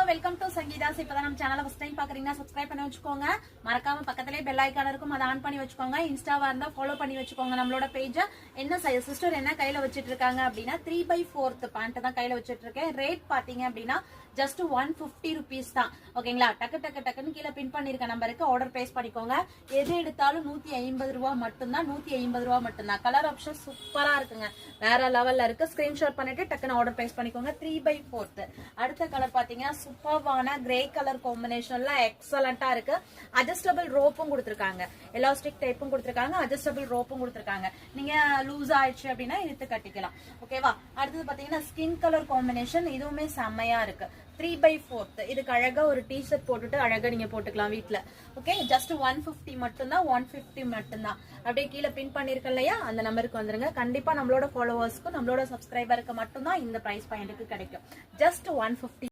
Welcome to Sangeetha's. இப்பதான் நம்ம சேனலை ஃபர்ஸ்ட் டைம் பாக்குறீங்கன்னா சப்ஸ்கிரைப் பண்ணி வச்சுக்கோங்க. மறக்காம பக்கத்திலே பெல் ஐக்கான் இருக்கும், அதை ஆன் பண்ணி வச்சுக்கோங்க. இன்ஸ்டாவா இருந்தா ஃபாலோ பண்ணி வச்சுக்கோங்க நம்மளோட பேஜ. என்ன சைஸ் சிஸ்டர் என்ன கையில வச்சிட்டு இருக்காங்க அப்படின்னா 3/4 பேண்ட் தான் கையில வச்சிட்டு இருக்கேன். ரேட் பாத்தீங்க அப்படின்னா ஜஸ்ட் 150 rupees தான். ஓகேங்களா? டக்குன்னு கீழே பின் பண்ணிருக்க நம்பருக்கு ஆர்டர் பிளேஸ் பண்ணிக்கோங்க. எது எடுத்தாலும் 150 ரூபா மட்டும்தான். 150 ரூபா மட்டும்தான். கலர் ஆப்ஷன் சூப்பரா இருக்குங்க, வேற லெவல்ல இருக்கு. ஸ்கிரீன்ஷாட் பண்ணிட்டு டக்குன்னு ஆர்டர் பிளேஸ் பண்ணிக்கோங்க. 3/4. அடுத்த கலர் பாத்தீங்கன்னா சூப்பர்வான கிரே கலர் காம்பினேஷன்ல எக்ஸலண்டா இருக்கு. அட்ஜஸ்டபிள் ரோப்பும் கொடுத்திருக்காங்க, எலாஸ்டிக் டைப்பும் கொடுத்திருக்காங்க, அட்ஜஸ்டபிள் ரோப்பும் கொடுத்திருக்காங்க. நீங்க லூஸ் ஆயிடுச்சு அப்படின்னா இழுத்து கட்டிக்கலாம். ஓகேவா? அடுத்தது பாத்தீங்கன்னா ஸ்கின் கலர் காம்பினேஷன், இதுவுமே செம்மையா இருக்கு. 3/4. இதுக்கு அழகா ஒரு டிஷர்ட் போட்டுட்டு அழகா நீங்க போட்டுக்கலாம் வீட்டுல. ஓகே, ஜஸ்ட் 150 மட்டும்தான். 150 மட்டும்தான். அப்படியே கீழே பின் பண்ணிருக்க இல்லையா, அந்த நம்பருக்கு வந்துருங்க. கண்டிப்பா நம்மளோட ஃபாலோவர்ஸ்க்கு நம்மளோட சப்ஸ்கிரைபருக்கு மட்டும்தான் இந்த பிரைஸ் பாயிண்ட்க்கு கிடைக்கும். ஜஸ்ட் 150.